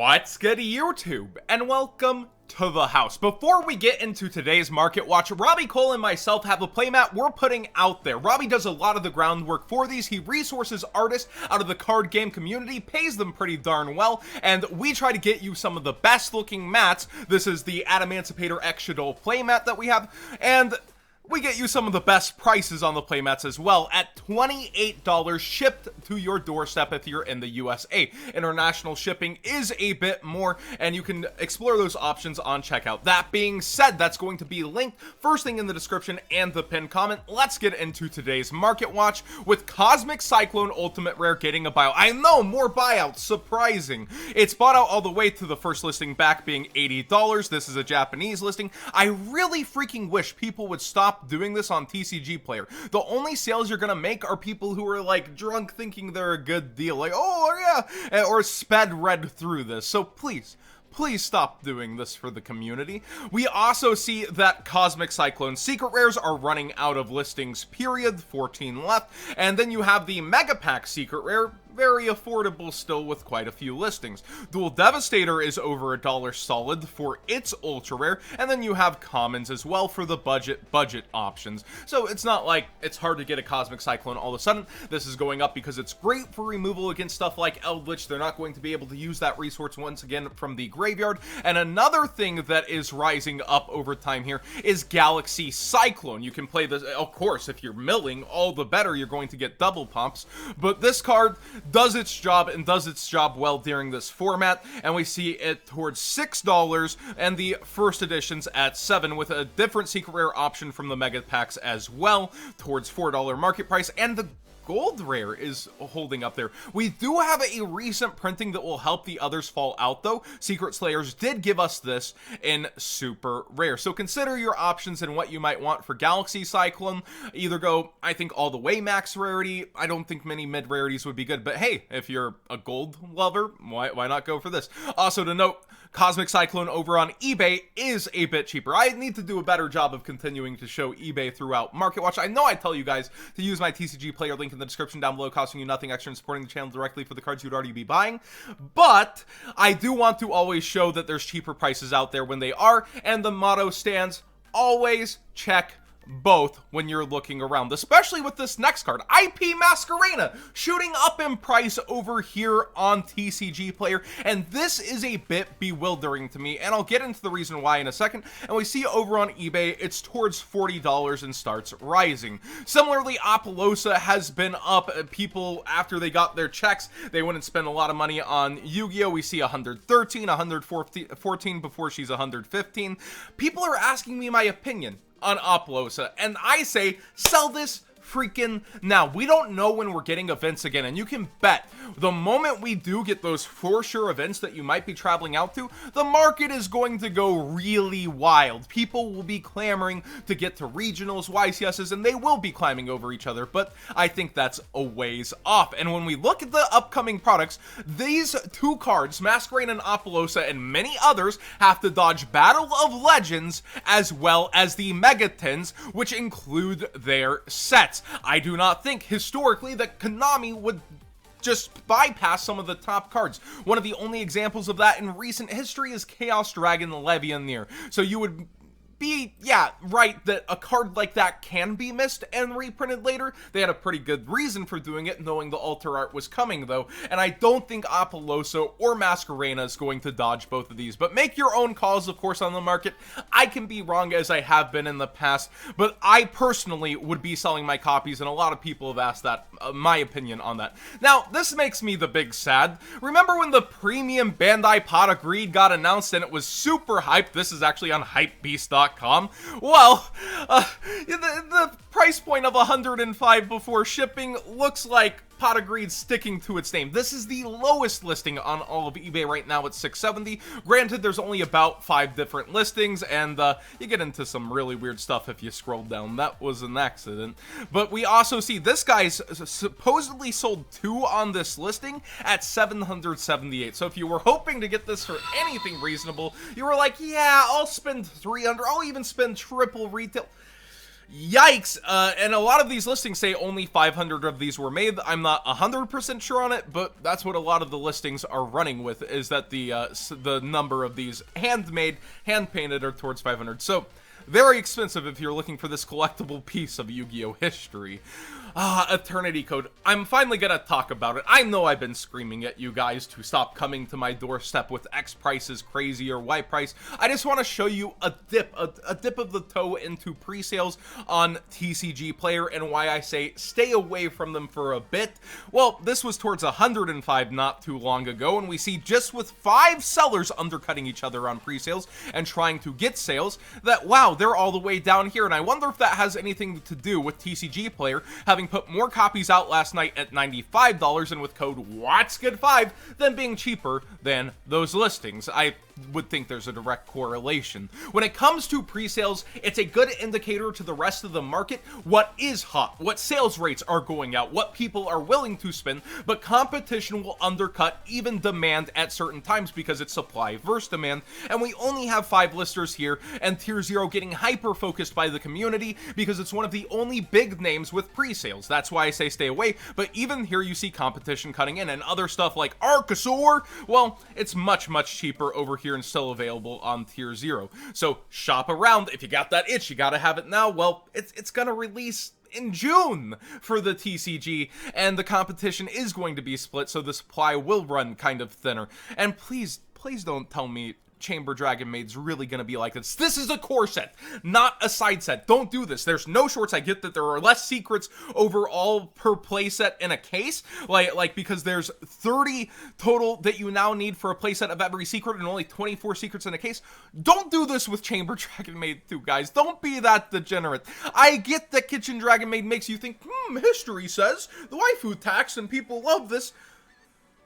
What's good, YouTube, and welcome to the house. Before we get into today's market watch, Robbie Cole and myself have a playmat we're putting out there. Robbie does a lot of the groundwork for these. He resources artists out of the card game community, pays them pretty darn well, and we try to get you some of the best looking mats. This is the Adamantipator X Shadow playmat that we have, and we get you some of the best prices on the playmats as well at $28 shipped to your doorstep if you're in the USA. International shipping is a bit more, and you can explore those options on checkout. That being said, that's going to be linked first thing in the description and the pinned comment. Let's get into today's market watch with Cosmic Cyclone Ultimate Rare getting a buyout. I know, more buyouts, surprising. It's bought out all the way to the first listing back being $80. This is a Japanese listing. I really freaking wish people would stop doing this on TCG Player. The only sales you're gonna make are people who are like drunk thinking they're a good deal, like, oh yeah, or sped read through this. So please stop doing this for the community. We also see that Cosmic Cyclone Secret Rares are running out of listings, period, 14 left, and then you have the Mega Pack Secret Rare, very affordable still with quite a few listings. Duel Devastator is over $1 solid for its ultra rare, and then you have commons as well for the budget options. So it's not like it's hard to get a Cosmic Cyclone all of a sudden. This is going up because it's great for removal against stuff like Eldritch. They're not going to be able to use that resource once again from the graveyard. And another thing that is rising up over time here is Galaxy Cyclone. You can play this, of course, if you're milling, all the better, you're going to get double pumps, but this card does its job, and does its job well during this format, and we see it towards $6 and the first editions at $7 with a different secret rare option from the mega packs as well towards $4 market price, and the gold rare is holding up there. We do have a recent printing that will help the others fall out though. Secret Slayers did give us this in super rare. So consider your options and what you might want for Galaxy Cyclone. Either go, I think, all the way max rarity. I don't think many mid rarities would be good, but hey, if you're a gold lover, why not go for this? Also to note, Cosmic Cyclone over on eBay is a bit cheaper. I need to do a better job of continuing to show eBay throughout Market Watch. I know I tell you guys to use my TCG Player link in the description down below, costing you nothing extra and supporting the channel directly for the cards you'd already be buying. But I do want to always show that there's cheaper prices out there when they are, and the motto stands, always check both when you're looking around, especially with this next card, IP Masquerena, shooting up in price over here on TCG Player, and this is a bit bewildering to me, and I'll get into the reason why in a second. And we see over on eBay, it's towards $40 and starts rising. Similarly, Apollousa has been up. People, after they got their checks, they wouldn't spend a lot of money on Yu-Gi-Oh! We see 113, 114 before she's 115. People are asking me my opinion on Apollousa, and I say sell this freaking now. We don't know when we're getting events again, and you can bet the moment we do get those for sure events that you might be traveling out to, the market is going to go really wild. People will be clamoring to get to regionals, YCSs, and they will be climbing over each other, but I think that's a ways off. And when we look at the upcoming products, these two cards, Masquerena and Apollousa, and many others have to dodge Battle of Legends as well as the Megatons, which include their sets. I do not think historically that Konami would just bypass some of the top cards. One of the only examples of that in recent history is Chaos Dragon Levianeer. So you would be, yeah, right, that a card like that can be missed and reprinted later. They had a pretty good reason for doing it, knowing the alter art was coming though, and I don't think Apollousa or Masquerena is going to dodge both of these, but make your own calls, of course, on the market. I can be wrong, as I have been in the past, but I personally would be selling my copies, and a lot of people have asked that, my opinion on that. Now, this makes me the big sad. Remember when the premium Bandai Pot of Greed got announced and it was super hyped? This is actually on hypebeast.com. Well, the price point of 105 before shipping looks like Pot of Greed sticking to its name. This is the lowest listing on all of eBay right now at $670. Granted, there's only about 5 different listings, and you get into some really weird stuff if you scroll down. That was an accident. But we also see this guy's supposedly sold 2 on this listing at $778. So if you were hoping to get this for anything reasonable, you were like, yeah, I'll spend $300. I'll even spend triple retail. Yikes, and a lot of these listings say only 500 of these were made. I'm not 100% sure on it, but that's what a lot of the listings are running with, is that the number of these handmade, hand-painted are towards 500. So, very expensive if you're looking for this collectible piece of Yu-Gi-Oh! History. Eternity Code. I'm finally gonna talk about it. I know I've been screaming at you guys to stop coming to my doorstep with X price is crazy or Y price. I just want to show you a dip of the toe into pre-sales on TCG Player and why I say stay away from them for a bit. Well, this was towards 105 not too long ago, and we see just with 5 sellers undercutting each other on pre-sales and trying to get sales that, wow, they're all the way down here, and I wonder if that has anything to do with TCG Player having put more copies out last night at $95 and with code WhatsGood5 than being cheaper than those listings. I would think there's a direct correlation. When it comes to pre-sales, it's a good indicator to the rest of the market what is hot, what sales rates are going out, what people are willing to spend, but competition will undercut even demand at certain times because it's supply versus demand, and we only have 5 listers here, and Tier 0 getting hyper-focused by the community because it's one of the only big names with pre-sales. That's why I say stay away, but even here you see competition cutting in, and other stuff like Archosaur, well, it's much cheaper over here and still available on Tier 0. So shop around. If you got that itch, you gotta have it now. Well, it's gonna release in June for the TCG, and the competition is going to be split, so the supply will run kind of thinner. And please don't tell me Chamber Dragon Maid's really gonna be like this. This is a core set, not a side set. Don't do this. There's no shorts. I get that there are less secrets overall per playset in a case, like because there's 30 total that you now need for a playset of every secret and only 24 secrets in a case. Don't do this with Chamber Dragon Maid 2, guys. Don't be that degenerate. I get that Kitchen Dragon Maid makes you think, history says the waifu tax and people love this.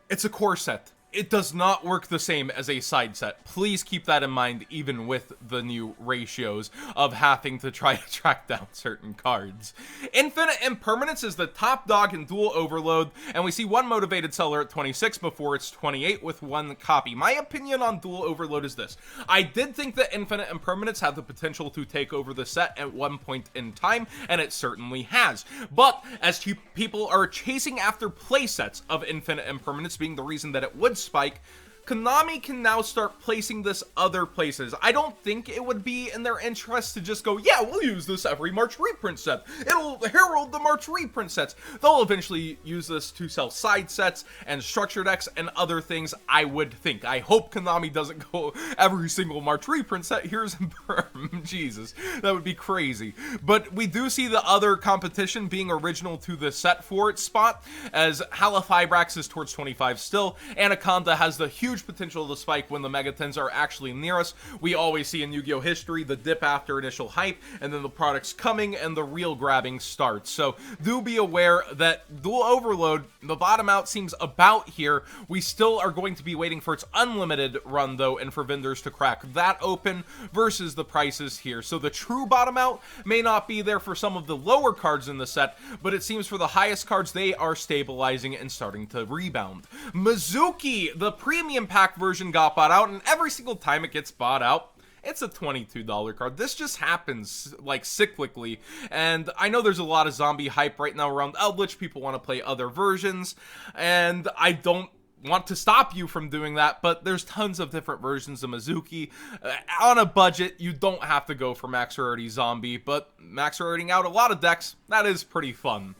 It's a core set. It does not work the same as a side set. Please keep that in mind, even with the new ratios of having to try to track down certain cards. Infinite Impermanence is the top dog in Duel Overload, and we see one motivated seller at 26 before it's 28 with 1 copy. My opinion on Duel Overload is this. I did think that Infinite Impermanence had the potential to take over the set at one point in time, and it certainly has. But as people are chasing after playsets of Infinite Impermanence being the reason that it would spike, Konami can now start placing this other places. I don't think it would be in their interest to just go, yeah, we'll use this every March reprint set. It'll herald the March reprint sets. They'll eventually use this to sell side sets and structure decks and other things, I would think. I hope Konami doesn't go every single March reprint set. Here's Imperm. Jesus, that would be crazy. But we do see the other competition being original to the set for its spot, as Halifibrax is towards 25 still. Anaconda has the huge potential to spike when the Megatons are actually near us. We always see in Yu-Gi-Oh! History the dip after initial hype, and then the product's coming and the real grabbing starts. So do be aware that Duel Overload, the bottom out seems about here. We still are going to be waiting for its unlimited run though, and for vendors to crack that open versus the prices here. So the true bottom out may not be there for some of the lower cards in the set, but it seems for the highest cards they are stabilizing and starting to rebound. Mizuki, the premium pack version, got bought out, and every single time it gets bought out, it's a $22 card. This just happens, like, cyclically, and I know there's a lot of zombie hype right now around Eldritch. People want to play other versions, and I don't want to stop you from doing that, but there's tons of different versions of Mizuki. On a budget, you don't have to go for max rarity zombie, but max raritying out a lot of decks, that is pretty fun.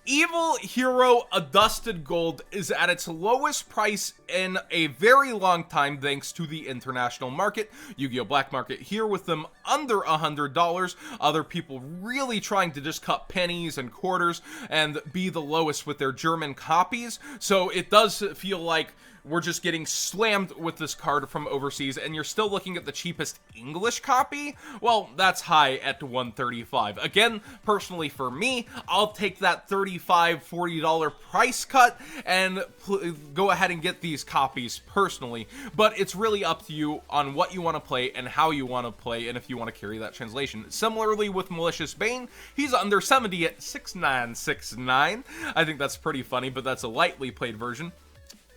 Evil Hero Adusted Gold is at its lowest price in a very long time thanks to the international market. Yu-Gi-Oh! Black Market here with them under $100. Other people really trying to just cut pennies and quarters and be the lowest with their German copies. So it does feel like we're just getting slammed with this card from overseas, and you're still looking at the cheapest English copy? Well, that's high at $135. Again, personally for me, I'll take that $35, $40 price cut and go ahead and get these copies personally, but it's really up to you on what you want to play and how you want to play, and if you want to carry that translation. Similarly with Malicious Bane, he's under 70 at 6969. I think that's pretty funny, but that's a lightly played version.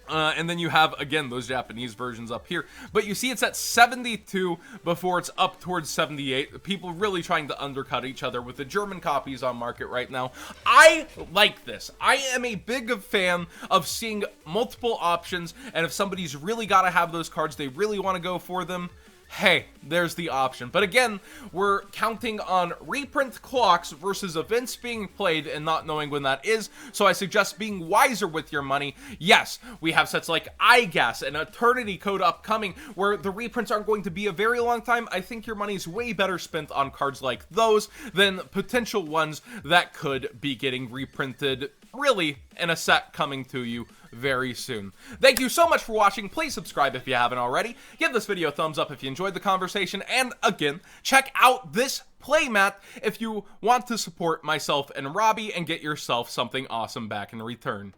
And then you have, again, those Japanese versions up here. But you see it's at 72 before it's up towards 78. People really trying to undercut each other with the German copies on market right now. I like this. I am a big fan of seeing multiple options, and if somebody's really got to have those cards, they really want to go for them, hey, there's the option. But again, we're counting on reprint clocks versus events being played and not knowing when that is, so I suggest being wiser with your money. Yes, we have sets like iGas and Eternity Code upcoming where the reprints aren't going to be a very long time. I think your money's way better spent on cards like those than potential ones that could be getting reprinted really in a set coming to you very soon. Thank you so much for watching. Please subscribe if you haven't already. Give this video a thumbs up if you enjoyed the conversation. And again, check out this playmat if you want to support myself and Robbie and get yourself something awesome back in return.